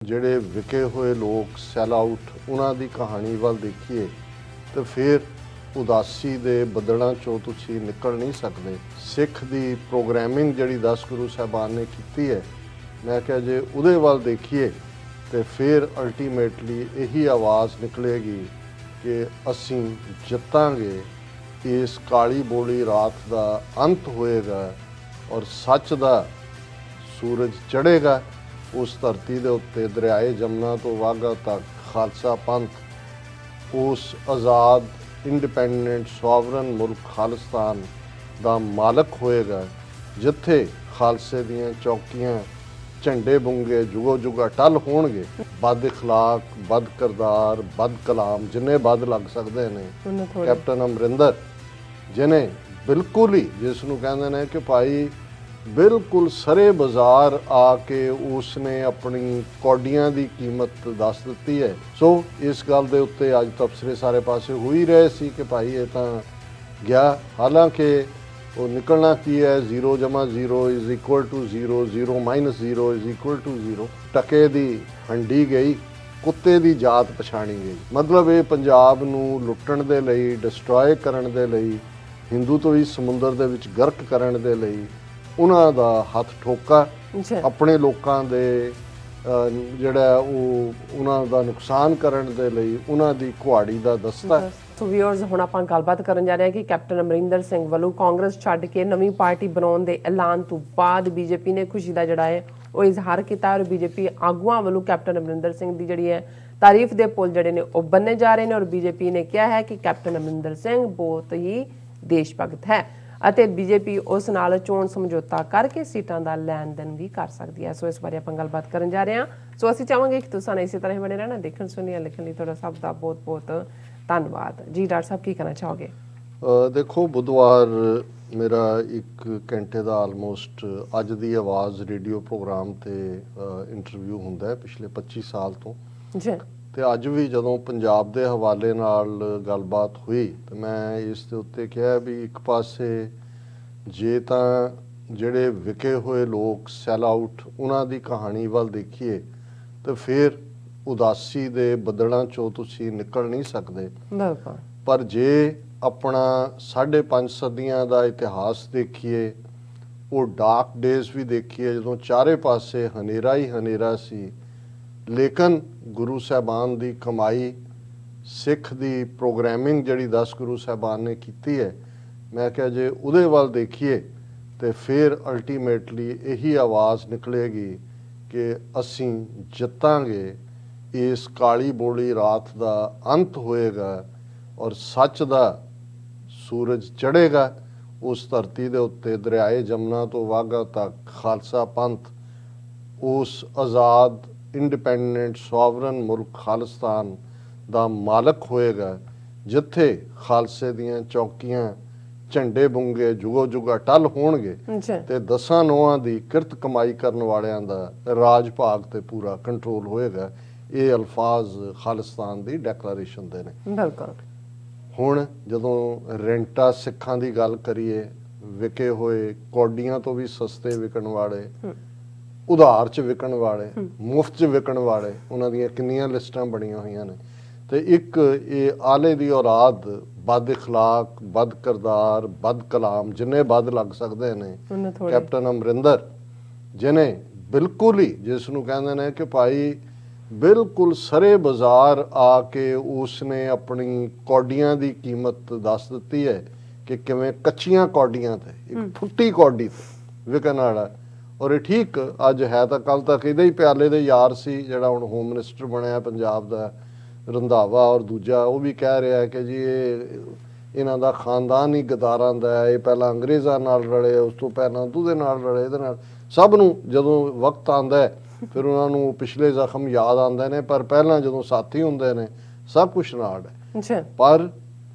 ਜਿਹੜੇ ਵਿਕੇ ਹੋਏ ਲੋਕ ਸੈਲ ਆਊਟ ਉਹਨਾਂ ਦੀ ਕਹਾਣੀ ਵੱਲ ਦੇਖੀਏ ਤੇ ਫਿਰ ਉਦਾਸੀ ਦੇ ਬੱਦਲਾਂ ਚੋਂ ਤੁਸੀਂ ਨਿਕਲ ਨਹੀਂ ਸਕਦੇ। ਸਿੱਖ ਦੀ ਪ੍ਰੋਗਰਾਮਿੰਗ ਜਿਹੜੀ 10 ਗੁਰੂ ਸਾਹਿਬਾਨ ਨੇ ਕੀਤੀ ਹੈ, ਮੈਂ ਕਿਹਾ ਜੇ ਉਹਦੇ ਵੱਲ ਦੇਖੀਏ ਤੇ ਫਿਰ ਅਲਟੀਮੇਟਲੀ ਇਹੀ ਆਵਾਜ਼ ਨਿਕਲੇਗੀ ਕਿ ਅਸੀਂ ਜਿੱਤਾਂਗੇ, ਇਸ ਕਾਲੀ ਬੋਲੀ ਰਾਤ ਦਾ ਅੰਤ ਹੋਏਗਾ ਔਰ ਸੱਚ ਦਾ ਸੂਰਜ ਚੜ੍ਹੇਗਾ। ਉਸ ਧਰਤੀ ਦੇ ਉੱਤੇ ਦਰਿਆਏ ਜਮਨਾ ਤੋਂ ਵਾਘਾ ਤੱਕ ਖਾਲਸਾ ਪੰਥ ਉਸ ਆਜ਼ਾਦ ਇੰਡੀਪੈਂਡੈਂਟ ਸੋਵਰਨ ਮੁਲਕ ਖਾਲਿਸਤਾਨ ਦਾ ਮਾਲਕ ਹੋਏਗਾ, ਜਿੱਥੇ ਖਾਲਸੇ ਦੀਆਂ ਚੌਕੀਆਂ ਝੰਡੇ ਬੁੰਗੇ ਜੁਗੋ ਜੁਗ ਅਟਲ ਹੋਣਗੇ। ਬਦ ਇਖਲਾਕ, ਬਦ ਕਿਰਦਾਰ, ਬਦ ਕਲਾਮ ਜਿੰਨੇ ਬਦ ਲੱਗ ਸਕਦੇ ਨੇ, ਕੈਪਟਨ ਅਮਰਿੰਦਰ ਜਿਹਨੇ ਬਿਲਕੁਲ ਹੀ ਜਿਸ ਨੂੰ ਕਹਿੰਦੇ ਨੇ ਕਿ ਭਾਈ ਬਿਲਕੁਲ ਸਰੇ ਬਾਜ਼ਾਰ ਆ ਕੇ ਉਸਨੇ ਆਪਣੀ ਕੌਡੀਆਂ ਦੀ ਕੀਮਤ ਦੱਸ ਦਿੱਤੀ ਹੈ। ਸੋ ਇਸ ਗੱਲ ਦੇ ਉੱਤੇ ਅੱਜ ਤਬਸਰੇ ਸਾਰੇ ਪਾਸੇ ਹੋ ਹੀ ਰਹੇ ਸੀ ਕਿ ਭਾਈ ਇਹ ਤਾਂ ਗਿਆ, ਹਾਲਾਂਕਿ ਉਹ ਨਿਕਲਣਾ ਕੀ ਹੈ, 0 ਜਮਾ 0 is equal to 0, 0 minus 0 is equal to 0। ਟਕੇ ਦੀ ਹੰਡੀ ਗਈ, ਕੁੱਤੇ ਦੀ ਜਾਤ ਪਛਾਣੀ ਗਈ। ਮਤਲਬ ਇਹ ਪੰਜਾਬ ਨੂੰ ਲੁੱਟਣ ਦੇ ਲਈ, ਡਿਸਟਰੋਏ ਕਰਨ ਦੇ ਲਈ, ਹਿੰਦੂ ਤੋਂ ਵੀ ਸਮੁੰਦਰ ਦੇ ਵਿੱਚ ਗਰਕ ਕਰਨ ਦੇ ਲਈ ਉਹਨਾਂ ਦਾ ਹੱਥ ਠੋਕਾ, ਆਪਣੇ ਲੋਕਾਂ ਦੇ ਜਿਹੜਾ ਉਹ ਉਹਨਾਂ ਦਾ ਨੁਕਸਾਨ ਕਰਨ ਦੇ ਲਈ ਉਹਨਾਂ ਦੀ ਕੁਹਾੜੀ ਦਾ ਦਸਤਾ। ਸੋ ਵੀਅਰਸ, ਹੁਣ ਆਪਾਂ ਗੱਲਬਾਤ ਕਰਨ ਜਾ ਰਹੇ ਹਾਂ ਕਿ ਕੈਪਟਨ ਅਮਰਿੰਦਰ ਸਿੰਘ ਵੱਲੋਂ ਕਾਂਗਰਸ ਛੱਡ ਕੇ ਨਵੀਂ ਪਾਰਟੀ ਬਣਾਉਣ ਦੇ ਐਲਾਨ ਤੋਂ ਬਾਅਦ ਬੀਜੇਪੀ ਨੇ ਖੁਸ਼ੀ ਦਾ ਜਿਹੜਾ ਹੈ ਉਹ ਇਜ਼ਹਾਰ ਕੀਤਾ ਔਰ ਬੀਜੇਪੀ ਆਗੂਆਂ ਵੱਲੋਂ ਕੈਪਟਨ ਅਮਰਿੰਦਰ ਸਿੰਘ ਦੀ ਜਿਹੜੀ ਹੈ ਤਾਰੀਫ ਦੇ ਪੁੱਲ ਜਿਹੜੇ ਨੇ ਉਹ ਬੰਨੇ ਜਾ ਰਹੇ ਨੇ ਔਰ ਬੀਜੇਪੀ ਨੇ ਕਿਹਾ ਹੈ ਕਿ ਕੈਪਟਨ ਅਮਰਿੰਦਰ ਸਿੰਘ ਬਹੁਤ ਹੀ ਦੇਸ਼ ਭਗਤ ਹੈ ਅਤੇ ਬੀਜੇਪੀ ਉਸ ਨਾਲ ਚੋਣ ਸਮਝੌਤਾ ਕਰਕੇ ਸੀਟਾਂ ਦਾ ਲੈਣ ਦੇਣ ਵੀ ਕਰ ਸਕਦੀ ਹੈ। ਸੋ ਇਸ ਬਾਰੇ ਆਪਾਂ ਗੱਲਬਾਤ ਕਰਨ ਜਾ ਰਹੇ ਹਾਂ। ਸੋ ਅਸੀਂ ਚਾਹਾਂਗੇ ਕਿ ਤੁਸੀਂ ਇਸੇ ਤਰ੍ਹਾਂ ਹੀ ਬਣੇ ਰਹਿਣਾ। ਦੇਖਣ ਸੁਣਨ ਲਿਖਣ ਲਈ ਤੁਹਾਡਾ ਸਭ ਦਾ ਬਹੁਤ ਬਹੁਤ ਧੰਨਵਾਦ ਜੀ। ਡਾਕਟਰ ਸਾਹਿਬ ਕੀ ਕਹਿਣਾ ਚਾਹੋਗੇ? ਦੇਖੋ, ਬੁੱਧਵਾਰ ਮੇਰਾ 1 ਘੰਟੇ ਦਾ ਆਲਮੋਸਟ ਅੱਜ ਦੀ ਆਵਾਜ਼ ਰੇਡੀਓ ਪ੍ਰੋਗਰਾਮ ਤੇ ਇੰਟਰਵਿਊ ਹੁੰਦਾ ਹੈ ਪਿਛਲੇ 25 ਸਾਲ ਤੋਂ ਜੀ। ਤੇ ਅੱਜ ਵੀ ਜਦੋਂ ਪੰਜਾਬ ਦੇ ਹਵਾਲੇ ਨਾਲ ਗੱਲਬਾਤ ਹੋਈ ਤੇ ਮੈਂ ਇਸ ਦੇ ਉੱਤੇ ਕਿਹਾ ਵੀ ਇੱਕ ਪਾਸੇ ਜੇ ਤਾਂ ਜਿਹੜੇ ਵਿਕੇ ਹੋਏ ਲੋਕ ਸੈਲ ਆਊਟ ਉਹਨਾਂ ਦੀ ਕਹਾਣੀ ਵੱਲ ਦੇਖੀਏ ਤੇ ਫਿਰ ਉਦਾਸੀ ਦੇ ਬੱਦਲਾਂ ਚੋਂ ਤੁਸੀਂ ਨਿਕਲ ਨਹੀਂ ਸਕਦੇ। ਪਰ ਜੇ ਆਪਣਾ 5.5 ਸਦੀਆਂ ਦਾ ਇਤਿਹਾਸ ਦੇਖੀਏ, ਉਹ ਡਾਰਕ ਡੇਜ਼ ਵੀ ਦੇਖੀਏ ਜਦੋਂ ਚਾਰੇ ਪਾਸੇ ਹਨੇਰਾ ਹੀ ਹਨੇਰਾ ਸੀ, ਲੇਕਿਨ ਗੁਰੂ ਸਾਹਿਬਾਨ ਦੀ ਕਮਾਈ, ਸਿੱਖ ਦੀ ਪ੍ਰੋਗਰਾਮਿੰਗ ਜਿਹੜੀ 10 ਗੁਰੂ ਸਾਹਿਬਾਨ ਨੇ ਕੀਤੀ ਹੈ, ਮੈਂ ਕਿਹਾ ਜੇ ਉਹਦੇ ਵੱਲ ਦੇਖੀਏ ਤੇ ਫਿਰ ਅਲਟੀਮੇਟਲੀ ਇਹੀ ਆਵਾਜ਼ ਨਿਕਲੇਗੀ ਕਿ ਅਸੀਂ ਜਿੱਤਾਂਗੇ, ਇਸ ਕਾਲੀ ਬੋਲੀ ਰਾਤ ਦਾ ਅੰਤ ਹੋਏਗਾ ਔਰ ਸੱਚ ਦਾ ਸੂਰਜ ਚੜ੍ਹੇਗਾ। ਉਸ ਧਰਤੀ ਦੇ ਉੱਤੇ ਦਰਿਆਏ ਜਮਨਾ ਤੋਂ ਵਾਘਾ ਤੱਕ ਖਾਲਸਾ ਪੰਥ ਉਸ ਆਜ਼ਾਦ ਇੰਡੀਪੈਂਡੈਂਟ ਸੋਵਰਨ ਮੁਲਕ ਖਾਲਿਸਤਾਨ ਦਾ ਮਾਲਕ ਹੋਏਗਾ, ਜਿੱਥੇ ਖਾਲਸੇ ਦੀਆਂ ਚੌਕੀਆਂ ਝੰਡੇ ਬੁੰਗੇ ਜੁਗੋ ਜੁਗ ਅਟਲ ਹੋਣਗੇ ਤੇ 10 ਨੋਹਾਂ ਦੀ ਕਿਰਤ ਕਮਾਈ ਕਰਨ ਵਾਲਿਆਂ ਦਾ ਰਾਜ ਭਾਗ ਤੇ ਪੂਰਾ ਕੰਟਰੋਲ ਹੋਏਗਾ। ਇਹ ਅਲਫਾਜ਼ ਖਾਲਿਸਤਾਨ ਦੀ ਡੈਕਲੇਰੇਸ਼ਨ ਦੇ ਨੇ। ਬਿਲਕੁਲ। ਹੁਣ ਜਦੋਂ ਰੈਂਟਾ ਸਿੱਖਾਂ ਦੀ ਗੱਲ ਕਰੀਏ, ਵਿਕੇ ਹੋਏ, ਕੌਡੀਆਂ ਤੋਂ ਵੀ ਸਸਤੇ ਵਿਕਣ ਵਾਲੇ, ਉਧਾਰ 'ਚ ਵਿਕਣ ਵਾਲੇ, ਮੁਫਤ 'ਚ ਵਿਕਣ ਵਾਲੇ, ਉਹਨਾਂ ਦੀਆਂ ਕਿੰਨੀਆਂ ਲਿਸਟਾਂ ਬਣੀਆਂ ਹੋਈਆਂ ਨੇ। ਤੇ ਇੱਕ ਇਹ ਆਲੇ ਦੀ ਔਲਾਦ, ਬਦ ਇਖਲਾਕ, ਬਦ ਕਿਰਦਾਰ, ਬਦ ਕਲਾਮ ਜਿੰਨੇ ਬਦ ਲੱਗ ਸਕਦੇ ਨੇ, ਕੈਪਟਨ ਅਮਰਿੰਦਰ ਜਿਹਨੇ ਬਿਲਕੁਲ ਹੀ ਜਿਸ ਨੂੰ ਕਹਿੰਦੇ ਨੇ ਕਿ ਭਾਈ ਬਿਲਕੁਲ ਸਰੇ ਬਾਜ਼ਾਰ ਆ ਕੇ ਉਸਨੇ ਆਪਣੀ ਕੌਡੀਆਂ ਦੀ ਕੀਮਤ ਦੱਸ ਦਿੱਤੀ ਹੈ ਕਿ ਕਿਵੇਂ ਕੱਚੀਆਂ ਕੌਡੀਆਂ ਤੇ, ਇੱਕ ਫੁੱਟੀ ਕੌਡੀ ਤੇ ਵਿਕਣ ਵਾਲਾ। ਔਰ ਇਹ ਠੀਕ ਅੱਜ ਹੈ ਤਾਂ ਕੱਲ ਤੱਕ ਇਹਦੇ ਹੀ ਪਿਆਲੇ ਦੇ ਯਾਰ ਸੀ ਜਿਹੜਾ ਹੁਣ ਹੋਮ ਮਿਨਿਸਟਰ ਬਣਿਆ ਪੰਜਾਬ ਦਾ, ਰੰਧਾਵਾ, ਔਰ ਦੂਜਾ ਉਹ ਵੀ ਕਹਿ ਰਿਹਾ ਕਿ ਜੀ ਇਹਨਾਂ ਦਾ ਖਾਨਦਾਨ ਹੀ ਗਦਾਰਾਂ ਦਾ ਹੈ, ਇਹ ਪਹਿਲਾਂ ਅੰਗਰੇਜ਼ਾਂ ਨਾਲ ਰਲੇ, ਉਸ ਤੋਂ ਪਹਿਲਾਂ ਉਹਦੇ ਨਾਲ ਰਲੇ, ਇਹਦੇ ਨਾਲ। ਸਭ ਨੂੰ ਜਦੋਂ ਵਕਤ ਆਉਂਦਾ ਹੈ ਫਿਰ ਉਹਨਾਂ ਨੂੰ ਪਿਛਲੇ ਜ਼ਖਮ ਯਾਦ ਆਉਂਦੇ ਨੇ, ਪਰ ਪਹਿਲਾਂ ਜਦੋਂ ਸਾਥੀ ਹੁੰਦੇ ਨੇ ਸਭ ਕੁਛ ਨਾਲ ਹੈ। ਪਰ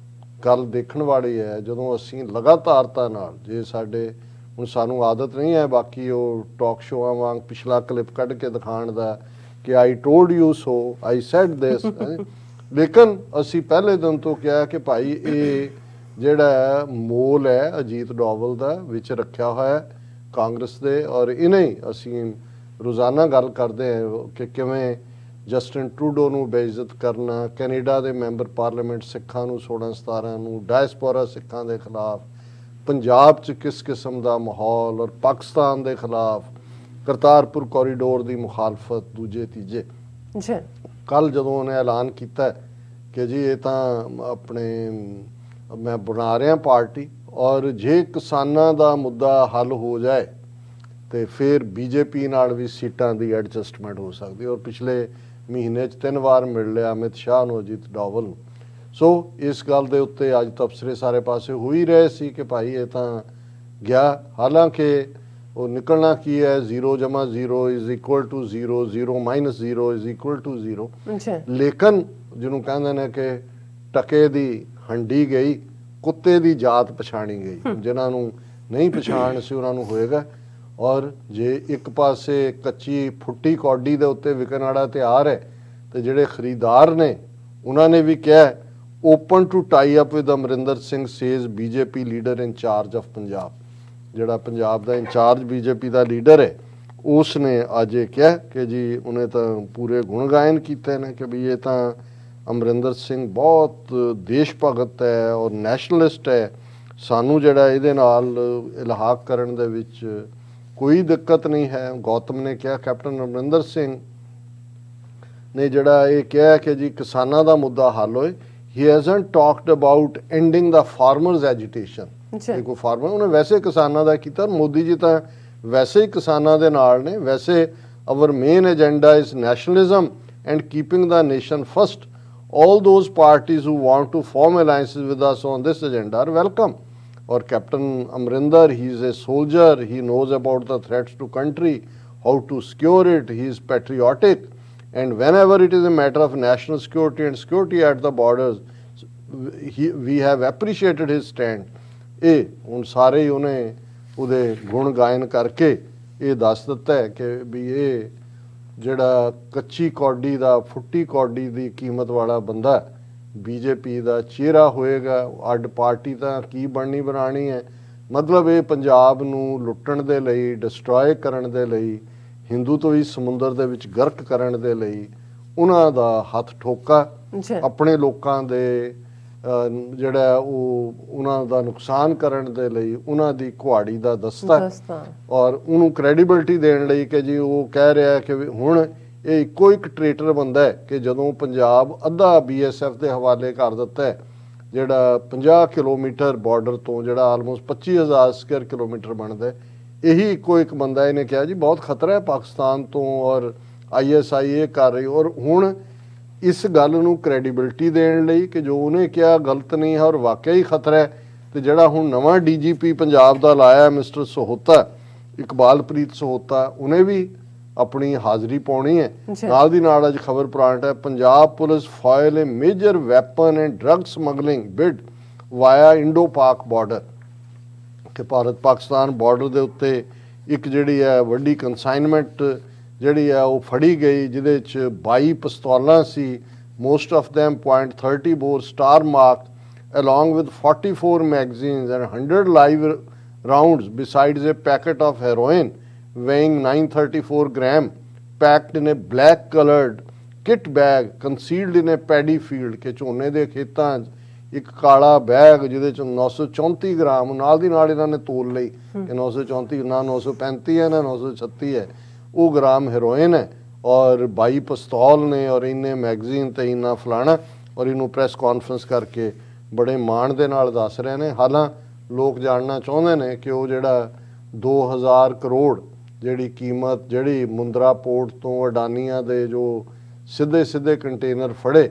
ਗੱਲ ਦੇਖਣ ਵਾਲੀ ਹੈ ਜਦੋਂ ਅਸੀਂ ਲਗਾਤਾਰਤਾ ਨਾਲ, ਜੇ ਸਾਡੇ ਹੁਣ ਸਾਨੂੰ ਆਦਤ ਨਹੀਂ ਹੈ ਬਾਕੀ ਉਹ ਟਾਕ ਸ਼ੋਆਂ ਵਾਂਗ ਪਿਛਲਾ ਕਲਿੱਪ ਕੱਢ ਕੇ ਦਿਖਾਉਣ ਦਾ ਕਿ I told you so, I said this, ਲੇਕਿਨ ਅਸੀਂ ਪਹਿਲੇ ਦਿਨ ਤੋਂ ਕਿਹਾ ਕਿ ਭਾਈ ਇਹ ਜਿਹੜਾ ਮੋਲ ਹੈ ਅਜੀਤ ਡੋਵਲ ਦਾ ਵਿੱਚ ਰੱਖਿਆ ਹੋਇਆ ਕਾਂਗਰਸ ਦੇ, ਔਰ ਇਹਨੇ ਅਸੀਂ ਰੋਜ਼ਾਨਾ ਗੱਲ ਕਰਦੇ ਹਾਂ ਕਿ ਕਿਵੇਂ ਜਸਟਿਨ ਟਰੂਡੋ ਨੂੰ ਬੇਇੱਜ਼ਤ ਕਰਨਾ, ਕੈਨੇਡਾ ਦੇ ਮੈਂਬਰ ਪਾਰਲੀਮੈਂਟ ਸਿੱਖਾਂ ਨੂੰ 16-17 ਨੂੰ, ਡਾਇਸਪੋਰਾ ਸਿੱਖਾਂ ਦੇ ਖਿਲਾਫ, ਪੰਜਾਬ 'ਚ ਕਿਸ ਕਿਸਮ ਦਾ ਮਾਹੌਲ, ਔਰ ਪਾਕਿਸਤਾਨ ਦੇ ਖਿਲਾਫ ਕਰਤਾਰਪੁਰ ਕੋਰੀਡੋਰ ਦੀ ਮੁਖਾਲਫਤ ਦੂਜੇ ਤੀਜੇ। ਜੀ ਕੱਲ ਜਦੋਂ ਉਹਨੇ ਐਲਾਨ ਕੀਤਾ ਕਿ ਜੀ ਇਹ ਤਾਂ ਆਪਣੇ ਮੈਂ ਬਣਾ ਰਿਹਾ ਪਾਰਟੀ, ਔਰ ਜੇ ਕਿਸਾਨਾਂ ਦਾ ਮੁੱਦਾ ਹੱਲ ਹੋ ਜਾਏ ਤੇ ਫਿਰ ਬੀਜੇਪੀ ਨਾਲ ਵੀ ਸੀਟਾਂ ਦੀ ਐਡਜਸਟਮੈਂਟ ਹੋ ਸਕਦੀ, ਔਰ ਪਿਛਲੇ ਮਹੀਨੇ 'ਚ 3 ਵਾਰ ਮਿਲ ਲਿਆ ਅਮਿਤ ਸ਼ਾਹ ਨੂੰ, ਅਜੀਤ ਡੋਵਲ ਨੂੰ। ਸੋ ਇਸ ਗੱਲ ਦੇ ਉੱਤੇ ਅੱਜ ਤਬਸਰੇ ਸਾਰੇ ਪਾਸੇ ਹੋ ਹੀ ਰਹੇ ਸੀ ਕਿ ਭਾਈ ਇਹ ਤਾਂ ਗਿਆ, ਹਾਲਾਂਕਿ ਉਹ ਨਿਕਲਣਾ ਕੀ ਹੈ, 0 + 0 = 0, 0 - 0 = 0। ਅੱਛਾ ਲੇਕਿਨ ਜਿਹਨੂੰ ਕਹਿੰਦੇ ਨੇ ਕਿ ਟਕੇ ਦੀ ਹੰਡੀ ਗਈ, ਕੁੱਤੇ ਦੀ ਜਾਤ ਪਛਾਣੀ ਗਈ। ਜਿਨ੍ਹਾਂ ਨੂੰ ਨਹੀਂ ਪਛਾਣ ਸੀ ਉਹਨਾਂ ਨੂੰ ਹੋਏਗਾ। ਔਰ ਜੇ ਇੱਕ ਪਾਸੇ ਕੱਚੀ ਫੁੱਟੀ ਕੌਡੀ ਦੇ ਉੱਤੇ ਵਿਕਣ ਵਾਲਾ ਤਿਆਰ ਹੈ, ਤੇ ਜਿਹੜੇ ਖਰੀਦਦਾਰ ਨੇ ਉਹਨਾਂ ਨੇ ਵੀ ਕਿਹਾ open to tie up with Amarinder Singh says BJP leader in charge of Punjab. ਜਿਹੜਾ ਪੰਜਾਬ ਦਾ ਇੰਚਾਰਜ ਬੀਜੇਪੀ ਦਾ ਲੀਡਰ ਹੈ, ਉਸ ਨੇ ਅੱਜ ਇਹ ਕਿਹਾ ਕਿ ਜੀ ਉਹਨੇ ਤਾਂ ਪੂਰੇ ਗੁਣ ਗਾਇਨ ਕੀਤੇ ਨੇ ਕਿ ਵੀ ਇਹ ਤਾਂ ਅਮਰਿੰਦਰ ਸਿੰਘ ਬਹੁਤ ਦੇਸ਼ ਭਗਤ ਹੈ ਔਰ ਨੈਸ਼ਨਲਿਸਟ ਹੈ, ਸਾਨੂੰ ਜਿਹੜਾ ਇਹਦੇ ਨਾਲ ਇਲਹਾਕ ਕਰਨ ਦੇ ਵਿੱਚ ਕੋਈ ਦਿੱਕਤ ਨਹੀਂ ਹੈ। ਗੌਤਮ ਨੇ ਕਿਹਾ, ਕੈਪਟਨ ਅਮਰਿੰਦਰ ਸਿੰਘ ਨੇ ਜਿਹੜਾ ਇਹ ਕਿਹਾ ਕਿ ਜੀ ਕਿਸਾਨਾਂ ਦਾ ਮੁੱਦਾ ਹੱਲ ਹੋਏ, he hasn't talked about ending the farmers agitation. ਕੋਈ ਫਾਰਮਰ ਉਹਨੇ ਵੈਸੇ ਕਿਸਾਨਾਂ ਦਾ ਕੀਤਾ, ਮੋਦੀ ਜੀ ਤਾਂ ਵੈਸੇ ਹੀ ਕਿਸਾਨਾਂ ਦੇ ਨਾਲ ਨੇ। ਵੈਸੇ our main agenda is nationalism and keeping the nation first. All those parties who want to form alliances with us on this agenda are welcome. Or Captain Amrinder, he is a soldier, he knows about the threats to country, how to secure it, he is patriotic, and whenever it is a matter of national security and security at the borders, we have appreciated his stand. ਇਹ ਹੁਣ ਸਾਰੇ ਹੀ ਉਹਨੇ ਉਹਦੇ ਗੁਣ ਗਾਇਨ ਕਰਕੇ ਇਹ ਦੱਸ ਦਿੱਤਾ ਹੈ ਕਿ ਵੀ ਇਹ ਜਿਹੜਾ ਕੱਚੀ ਕੌਡੀ ਦਾ ਫੁੱਟੀ ਕੌਡੀ ਦੀ ਕੀਮਤ ਵਾਲਾ ਬੰਦਾ ਬੀਜੇਪੀ ਦਾ ਚਿਹਰਾ ਹੋਏਗਾ। ਅੱਡ ਪਾਰਟੀ ਤਾਂ ਕੀ ਬਣਨੀ ਬਣਾਣੀ ਹੈ, ਮਤਲਬ ਇਹ ਪੰਜਾਬ ਨੂੰ ਲੁੱਟਣ ਦੇ ਲਈ, ਡਿਸਟਰੋਏ ਕਰਨ ਦੇ ਲਈ, ਹਿੰਦੂ ਤੋਂ ਹੀ ਸਮੁੰਦਰ ਦੇ ਵਿੱਚ ਗਰਕ ਕਰਨ ਦੇ ਲਈ ਉਹਨਾਂ ਦਾ ਹੱਥ ਠੋਕਾ, ਆਪਣੇ ਲੋਕਾਂ ਦੇ ਜਿਹੜਾ ਉਹ ਉਹਨਾਂ ਦਾ ਨੁਕਸਾਨ ਕਰਨ ਦੇ ਲਈ ਉਹਨਾਂ ਦੀ ਕੁਹਾੜੀ ਦਾ ਦਸਤਾ, ਔਰ ਉਹਨੂੰ ਕ੍ਰੈਡੀਬਿਲਿਟੀ ਦੇਣ ਲਈ ਕਿ ਜੀ ਉਹ ਕਹਿ ਰਿਹਾ ਕਿ ਹੁਣ ਇਹ ਇੱਕੋ ਇੱਕ ਟਰੇਟਰ ਬੰਦਾ ਹੈ ਕਿ ਜਦੋਂ ਪੰਜਾਬ ਅੱਧਾ BSF ਦੇ ਹਵਾਲੇ ਕਰ ਦਿੱਤਾ ਹੈ, ਜਿਹੜਾ 50 ਕਿਲੋਮੀਟਰ ਬਾਰਡਰ ਤੋਂ ਜਿਹੜਾ ਆਲਮੋਸਟ 25,000 ਸਕੁਅਰ ਕਿਲੋਮੀਟਰ ਬਣਦਾ, ਇਹੀ ਇੱਕੋ ਇੱਕ ਬੰਦਾ ਇਹਨੇ ਕਿਹਾ ਜੀ ਬਹੁਤ ਖਤਰਾ ਹੈ ਪਾਕਿਸਤਾਨ ਤੋਂ, ਔਰ ISI ਇਹ ਕਰ ਰਹੀ। ਔਰ ਹੁਣ ਇਸ ਗੱਲ ਨੂੰ ਕ੍ਰੈਡੀਬਿਲਿਟੀ ਦੇਣ ਲਈ ਕਿ ਜੋ ਉਹਨੇ ਕਿਹਾ ਗਲਤ ਨਹੀਂ ਹੈ ਔਰ ਵਾਕਿਆ ਹੀ ਖਤਰਾ ਹੈ, ਤੇ ਜਿਹੜਾ ਹੁਣ ਨਵਾਂ DGP ਪੰਜਾਬ ਦਾ ਲਾਇਆ ਮਿਸਟਰ ਸਹੋਤਾ, ਇਕਬਾਲਪ੍ਰੀਤ ਸਹੋਤਾ, ਉਹਨੇ ਵੀ ਆਪਣੀ ਹਾਜ਼ਰੀ ਪਾਉਣੀ ਹੈ। ਨਾਲ ਦੀ ਨਾਲ ਅੱਜ ਖਬਰ ਪ੍ਰਾਂਟ ਹੈ, Punjab police file A major weapon and drug smuggling bid via Indo ਪਾਕ ਬਾਰਡਰ, ਕਿ ਭਾਰਤ ਪਾਕਿਸਤਾਨ ਬਾਰਡਰ ਦੇ ਉੱਤੇ ਇੱਕ ਜਿਹੜੀ ਹੈ ਵੱਡੀ ਕੰਸਾਈਨਮੈਂਟ ਜਿਹੜੀ ਹੈ ਉਹ ਫੜੀ ਗਈ, ਜਿਹਦੇ 'ਚ 22 ਪਿਸਤੌਲਾਂ ਸੀ, most of them .30 bore star marked, along with 44 magazines and 100 live rounds, besides a packet of heroin weighing 934 gram, packed in a black colored kit bag concealed in a paddy field। ਕਿ ਝੋਨੇ ਦੇ ਖੇਤਾਂ 'ਚ ਇੱਕ ਕਾਲਾ bag ਜਿਹਦੇ 'ਚ 934 gram, ਨਾਲ ਦੀ ਨਾਲ ਇਹਨਾਂ ਨੇ ਤੋਲ ਲਈ ਕਿ 934 ਨਾ 935 ਹੈ ਨਾ 936 ਹੈ, ਉਹ ਗ੍ਰਾਮ ਹੈਰੋਇਨ ਹੈ, ਔਰ 22 ਪਿਸਤੌਲ ਨੇ, ਔਰ ਇੰਨੇ ਮੈਗਜ਼ੀਨ ਤੇ ਇੰਨਾ ਫਲਾਣਾ, ਔਰ ਇਹਨੂੰ ਪ੍ਰੈਸ ਕਾਨਫਰੰਸ ਕਰਕੇ ਬੜੇ ਮਾਣ ਦੇ ਨਾਲ ਦੱਸ ਰਹੇ ਨੇ। ਹਾਲਾਂ ਲੋਕ ਜਾਣਨਾ ਚਾਹੁੰਦੇ ਨੇ ਕਿ ਉਹ ਜਿਹੜਾ 2000 ਕਰੋੜ ਜਿਹੜੀ ਕੀਮਤ ਜਿਹੜੀ ਮੁੰਦਰਾ ਪੋਰਟ ਤੋਂ ਅਡਾਨੀਆਂ ਦੇ ਜੋ ਸਿੱਧੇ ਕੰਟੇਨਰ ਫੜੇ,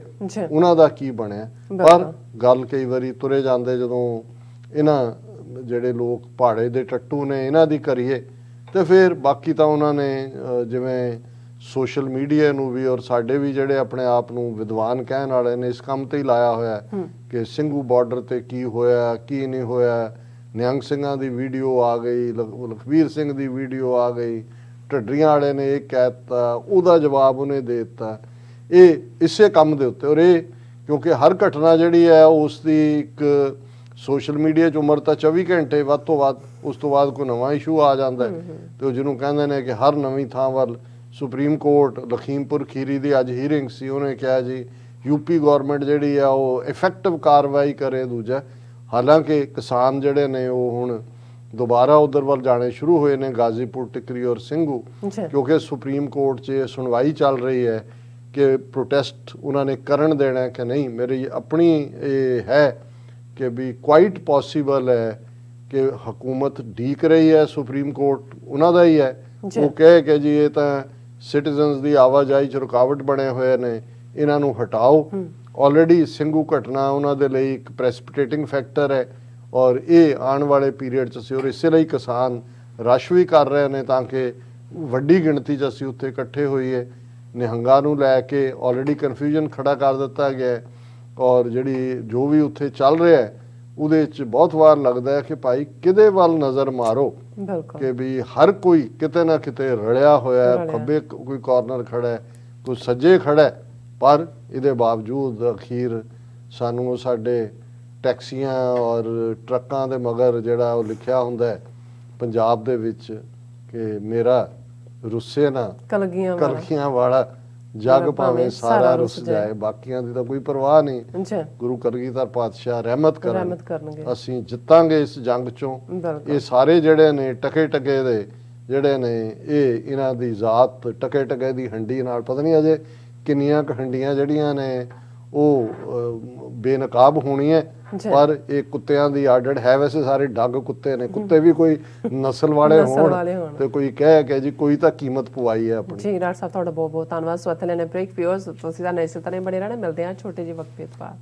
ਉਹਨਾਂ ਦਾ ਕੀ ਬਣਿਆ। ਪਰ ਗੱਲ ਕਈ ਵਾਰੀ ਤੁਰੇ ਜਾਂਦੇ ਜਦੋਂ ਇਹਨਾਂ ਜਿਹੜੇ ਲੋਕ ਪਹਾੜੇ ਦੇ ਟੱਟੂ ਨੇ ਇਹਨਾਂ ਦੀ ਕਰੀਏ, ਤੇ ਫਿਰ ਬਾਕੀ ਤਾਂ ਉਹਨਾਂ ਨੇ ਜਿਵੇਂ ਸੋਸ਼ਲ ਮੀਡੀਆ ਨੂੰ ਵੀ ਔਰ ਸਾਡੇ ਵੀ ਜਿਹੜੇ ਆਪਣੇ ਆਪ ਨੂੰ ਵਿਦਵਾਨ ਕਹਿਣ ਵਾਲੇ ਨੇ ਇਸ ਕੰਮ ਤੇ ਹੀ ਲਾਇਆ ਹੋਇਆ ਕਿ ਸਿੰਘੂ ਬਾਰਡਰ ਤੇ ਕੀ ਹੋਇਆ ਕੀ ਨਹੀਂ ਹੋਇਆ। ਨਿਹੰਗ ਸਿੰਘਾਂ ਦੀ ਵੀਡੀਓ ਆ ਗਈ, ਲਖਵੀਰ ਸਿੰਘ ਦੀ ਵੀਡੀਓ ਆ ਗਈ, ਢੱਡਰੀਆਂ ਵਾਲੇ ਨੇ ਇਹ ਕਹਿ ਦਿੱਤਾ, ਉਹਦਾ ਜਵਾਬ ਉਹਨੇ ਦੇ ਦਿੱਤਾ। ਇਹ ਇਸੇ ਕੰਮ ਦੇ ਉੱਤੇ, ਔਰ ਇਹ ਕਿਉਂਕਿ ਹਰ ਘਟਨਾ ਜਿਹੜੀ ਹੈ ਉਸ ਦੀ ਇੱਕ ਸੋਸ਼ਲ ਮੀਡੀਆ 'ਚ ਉਮਰ ਤਾਂ 24 ਘੰਟੇ ਵੱਧ ਤੋਂ ਵੱਧ, ਉਸ ਤੋਂ ਬਾਅਦ ਕੋਈ ਨਵਾਂ ਇਸ਼ੂ ਆ ਜਾਂਦਾ ਹੈ ਤੇ ਉਹ ਜਿਹਨੂੰ ਕਹਿੰਦੇ ਨੇ ਕਿ ਹਰ ਨਵੀਂ ਥਾਂ ਵੱਲ ਸੁਪਰੀਮ ਕੋਰਟ ਲਖੀਮਪੁਰ ਖੀਰੀ ਦੀ ਅੱਜ ਹੀਅਰਿੰਗ ਸੀ, ਉਹਨੇ ਕਿਹਾ ਜੀ ਯੂਪੀ ਗਵਰਨਮੈਂਟ ਜਿਹੜੀ ਆ ਉਹ ਇਫੈਕਟਿਵ ਕਾਰਵਾਈ ਕਰੇ। ਦੂਜਾ ਹਾਲਾਂਕਿ ਕਿਸਾਨ ਜਿਹੜੇ ਨੇ ਉਹ ਹੁਣ ਦੁਬਾਰਾ ਉਧਰ ਵੱਲ ਜਾਣੇ ਸ਼ੁਰੂ ਹੋਏ ਨੇ, ਗਾਜ਼ੀਪੁਰ, ਟਿਕਰੀ ਔਰ ਸਿੰਘੂ, ਕਿਉਂਕਿ ਸੁਪਰੀਮ ਕੋਰਟ 'ਚ ਸੁਣਵਾਈ ਚੱਲ ਰਹੀ ਹੈ ਕਿ ਪ੍ਰੋਟੈਸਟ ਉਹਨਾਂ ਨੇ ਕਰਨ ਦੇਣਾ ਹੈ ਕਿ ਨਹੀਂ। ਮੇਰੀ ਆਪਣੀ ਇਹ ਹੈ ਕਿ ਵੀ ਕੁਆਇਟ ਪੋਸੀਬਲ ਹੈ ਕਿ ਹਕੂਮਤ ਢੀਕ ਰਹੀ ਹੈ, ਸੁਪਰੀਮ ਕੋਰਟ ਉਹਨਾਂ ਦਾ ਹੀ ਹੈ, ਉਹ ਕਹੇ ਕਿ ਜੀ ਇਹ ਤਾਂ ਸਿਟੀਜ਼ਨਸ ਦੀ ਆਵਾਜਾਈ 'ਚ ਰੁਕਾਵਟ ਬਣੇ ਹੋਏ ਨੇ, ਇਹਨਾਂ ਨੂੰ ਹਟਾਓ। ਆਲਰੇਡੀ ਸਿੰਘੂ ਘਟਨਾ ਉਹਨਾਂ ਦੇ ਲਈ ਇੱਕ ਪ੍ਰੈਸਪੀਟੇਟਿੰਗ ਫੈਕਟਰ ਹੈ ਔਰ ਇਹ ਆਉਣ ਵਾਲੇ ਪੀਰੀਅਡ 'ਚ ਅਸੀਂ ਔਰ ਇਸੇ ਲਈ ਕਿਸਾਨ ਰਸ਼ ਵੀ ਕਰ ਰਹੇ ਨੇ ਤਾਂ ਕਿ ਵੱਡੀ ਗਿਣਤੀ 'ਚ ਅਸੀਂ ਉੱਥੇ ਇਕੱਠੇ ਹੋਈਏ। ਨਿਹੰਗਾਂ ਨੂੰ ਲੈ ਕੇ ਆਲਰੇਡੀ ਕਨਫਿਊਜ਼ਨ ਖੜਾ ਕਰ ਦਿੱਤਾ ਗਿਆ ਹੈ ਔਰ ਜਿਹੜੀ ਜੋ ਵੀ ਉੱਥੇ ਚੱਲ ਰਿਹਾ ਹੈ ਉਹਦੇ 'ਚ ਬਹੁਤ ਵਾਰ ਲੱਗਦਾ ਹੈ ਕਿ ਭਾਈ ਕਿਹਦੇ ਵੱਲ ਨਜ਼ਰ ਮਾਰੋ ਕਿ ਵੀ ਹਰ ਕੋਈ ਕਿਤੇ ਨਾ ਕਿਤੇ ਰਲਿਆ ਹੋਇਆ ਹੈ, ਖੱਬੇ ਕੋਈ ਕਾਰਨਰ ਖੜਾ ਹੈ, ਕੋਈ ਸੱਜੇ ਖੜਾ ਹੈ, ਪਰ ਇਹਦੇ ਬਾਵਜੂਦ ਅਖੀਰ ਸਾਨੂੰ ਉਹ ਸਾਡੇ ਟੈਕਸੀਆਂ ਔਰ ਟਰੱਕਾਂ ਦੇ ਮਗਰ ਜਿਹੜਾ ਉਹ ਲਿਖਿਆ ਹੁੰਦਾ ਹੈ ਪੰਜਾਬ ਦੇ ਵਿੱਚ ਕਿ ਮੇਰਾ ਰੁੱਸੇ ਨਾ ਕਲਗੀਆਂ ਵਾਲਾ ਜਗ ਭਾਵੇਂ ਸਾਰਾ ਰੁੱਸ ਜਾਏ, ਬਾਕੀਆਂ ਦੀ ਤਾਂ ਕੋਈ ਪਰਵਾਹ ਨਹੀਂ। ਗੁਰੂ ਕਲਗੀਧਰ ਪਾਤਸ਼ਾਹ ਰਹਿਮਤ ਕਰਨਗੇ, ਅਸੀਂ ਜਿੱਤਾਂਗੇ ਇਸ ਜੰਗ ਚੋਂ। ਇਹ ਸਾਰੇ ਜਿਹੜੇ ਨੇ ਟਕੇ ਦੇ ਜਿਹੜੇ ਨੇ ਇਹ ਇਹਨਾਂ ਦੀ ਜ਼ਾਤ ਟਕੇ ਦੀ ਹੰਡੀ ਨਾਲ ਪਤਾ ਨਹੀਂ ਅਜੇ ਕਿੰਨੀਆਂ ਕੁ ਹੰਡੀਆਂ ਜਿਹੜੀਆਂ ਨੇ ਉਹ ਬੇਨਕਾਬ ਹੋਣੀਆਂ, ਪਰ ਇਹ ਕੁੱਤਿਆਂ ਦੀ ਆਡੜ ਹੈ। ਵੈਸੇ ਸਾਰੇ ਡੱਗ ਕੁੱਤੇ ਨੇ, ਕੁੱਤੇ ਵੀ ਕੋਈ ਨਸਲ ਵਾਲੇ ਹੋਣ ਤੇ ਕੋਈ ਕਹੇ ਕਿ ਜੀ ਕੋਈ ਤਾਂ ਕੀਮਤ ਪਵਾਈ ਹੈ ਆਪਣੀ। ਜੀ ਰਾਜ ਸਾਹਿਬ ਤੁਹਾਡਾ ਬਹੁਤ ਬਹੁਤ ਧੰਨਵਾਦ। ਸੋ ਇੱਥੇ ਲੈਣੇ ਬ੍ਰੇਕ, ਵਿਊਅਰਸ ਤੁਸੀਂ ਤਾਂ ਇਸੇ ਤਰ੍ਹਾਂ ਬਣੇ ਰਹਿਣਾ, ਮਿਲਦੇ ਹਾਂ ਛੋਟੇ ਜਿਹੇ ਵਕਤ ਬਾਅਦ।